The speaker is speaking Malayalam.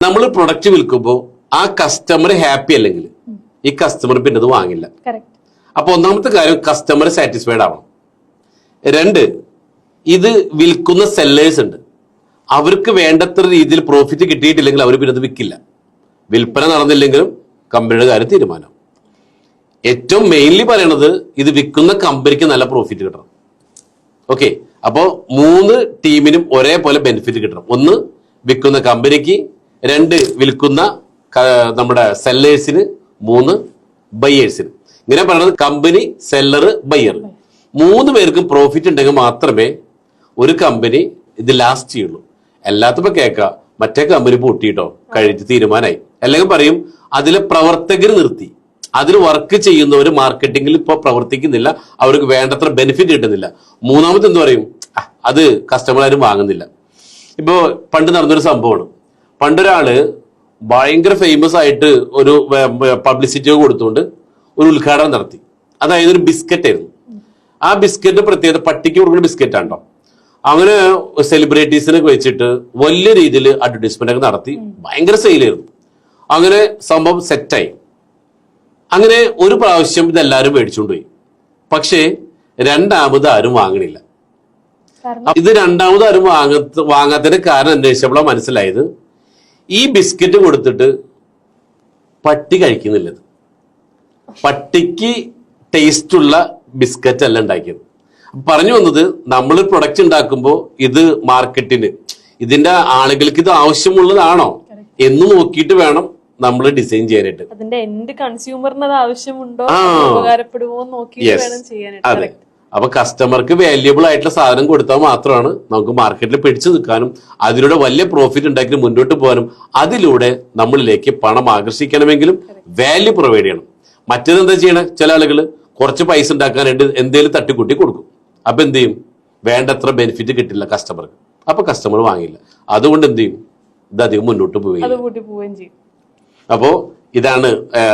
നമ്മൾ പ്രൊഡക്റ്റ് വിൽക്കുമ്പോൾ ആ കസ്റ്റമർ ഹാപ്പി അല്ലെങ്കിൽ ഈ കസ്റ്റമർ പിന്നെ അത് വാങ്ങില്ല. അപ്പൊ ഒന്നാമത്തെ കാര്യം കസ്റ്റമർ സാറ്റിസ്ഫൈഡ് ആവണം. രണ്ട്, ഇത് വിൽക്കുന്ന സെല്ലേഴ്സ് ഉണ്ട്, അവർക്ക് വേണ്ടത്ര രീതിയിൽ പ്രോഫിറ്റ് കിട്ടിയിട്ടില്ലെങ്കിൽ അവർ പിന്നെ അത് വിൽക്കില്ല. വിൽപ്പന നടന്നില്ലെങ്കിലും കമ്പനിയുടെ കാര്യം തീരുമാനം. ഏറ്റവും മെയിൻലി പറയണത് ഇത് വിൽക്കുന്ന കമ്പനിക്ക് നല്ല പ്രോഫിറ്റ് കിട്ടണം. ഓക്കെ, അപ്പോ 3 ടീമിനും ഒരേപോലെ ബെനിഫിറ്റ് കിട്ടണം. ഒന്ന് വിൽക്കുന്ന കമ്പനിക്ക്, 2 വിൽക്കുന്ന നമ്മുടെ സെല്ലേഴ്സിന്, 3 ബയ്യേഴ്സിന്. ഇങ്ങനെ പറയുന്നത് കമ്പനി, സെല്ലർ, ബയ്യർ 3 പേർക്കും പ്രോഫിറ്റ് ഉണ്ടെങ്കിൽ മാത്രമേ ഒരു കമ്പനി ഇത് ലാസ്റ്റ് ചെയ്യുള്ളൂ. എല്ലാത്തിപ്പോ കേൾക്കാം മറ്റേ കമ്പനി പൂട്ടിയിട്ടോ കഴിച്ച് തീരുമാനമായി, അല്ലെങ്കിൽ പറയും അതിലെ പ്രവർത്തകർ നിർത്തി, അതിൽ വർക്ക് ചെയ്യുന്നവർ മാർക്കറ്റിംഗിൽ ഇപ്പൊ പ്രവർത്തിക്കുന്നില്ല, അവർക്ക് വേണ്ടത്ര ബെനിഫിറ്റ് കിട്ടുന്നില്ല. മൂന്നാമത് എന്ത് പറയും, അത് കസ്റ്റമർ ആരും വാങ്ങുന്നില്ല. ഇപ്പോ പണ്ട് നടന്നൊരു സംഭവമാണ്. പണ്ടൊരാള് ഭയങ്കര ഫേമസ് ആയിട്ട് ഒരു പബ്ലിസിറ്റി കൊടുത്തുകൊണ്ട് ഒരു ഉദ്ഘാടനം നടത്തി. അതായത് ഒരു ബിസ്ക്കറ്റ് ആയിരുന്നു. ആ ബിസ്ക്കറ്റ് പ്രത്യേകത പട്ടിക്ക് കൊടുക്കുന്ന ബിസ്ക്കറ്റ് ആണോ. അങ്ങനെ സെലിബ്രിറ്റീസിനെ വെച്ചിട്ട് വലിയ രീതിയിൽ അഡ്വർടൈസ്മെന്റ് ഒക്കെ നടത്തി, ഭയങ്കര സെയിലായിരുന്നു. അങ്ങനെ സംഭവം സെറ്റായി. അങ്ങനെ ഒരു പ്രാവശ്യം ഇതെല്ലാവരും മേടിച്ചുകൊണ്ടുപോയി. പക്ഷേ രണ്ടാമത് ആരും വാങ്ങണില്ല. ഇത് രണ്ടാമത് ആരും വാങ്ങാത്തതിന് കാരണം അന്വേഷിച്ചപ്പോഴാണ് മനസ്സിലായത് ഈ ബിസ്ക്കറ്റ് കൊടുത്തിട്ട് പട്ടി കഴിക്കുന്നില്ലത്. പട്ടിക്ക് ടേസ്റ്റ് ഉള്ള ബിസ്ക്കറ്റ് അല്ല ഉണ്ടാക്കിയത്. പറഞ്ഞു വന്നത്, നമ്മൾ പ്രൊഡക്റ്റ് ഉണ്ടാക്കുമ്പോൾ ഇത് മാർക്കറ്റിന് ഇതിന്റെ ആളുകൾക്ക് ഇത് ആവശ്യമുള്ളതാണോ എന്ന് നോക്കിയിട്ട് വേണം നമ്മൾ ഡിസൈൻ ചെയ്യാനായിട്ട്. അതിന്റെ എൻഡ് കൺസ്യൂമറിന് അത് ആവശ്യമുണ്ടോ, ഉപകാരപ്പെടുമോ നോക്കിയിട്ട് വേണം ചെയ്യാനായിട്ട്. അതെ, അപ്പൊ കസ്റ്റമർക്ക് വാല്യുബിൾ ആയിട്ടുള്ള സാധനം കൊടുത്താൽ മാത്രമാണ് നമുക്ക് മാർക്കറ്റിൽ പിടിച്ചു നിൽക്കാനും അതിലൂടെ വലിയ പ്രോഫിറ്റ് ഉണ്ടാക്കി മുന്നോട്ട് പോകാനും അതിലൂടെ നമ്മളിലേക്ക് പണം ആകർഷിക്കണമെങ്കിലും വാല്യൂ പ്രൊവൈഡ് ചെയ്യണം. മറ്റേത് എന്താ ചെയ്യണം, ചില ആളുകൾ കുറച്ച് പൈസ ഉണ്ടാക്കാനായിട്ട് എന്തേലും തട്ടിക്കൂട്ടി കൊടുക്കും. അപ്പൊ എന്ത് ചെയ്യും, വേണ്ടത്ര ബെനിഫിറ്റ് കിട്ടില്ല കസ്റ്റമർക്ക്, അപ്പൊ കസ്റ്റമർ വാങ്ങില്ല. അതുകൊണ്ട് എന്ത് ചെയ്യും, ഇത് അധികം മുന്നോട്ട് പോവുകയും. അപ്പോ ഇതാണ്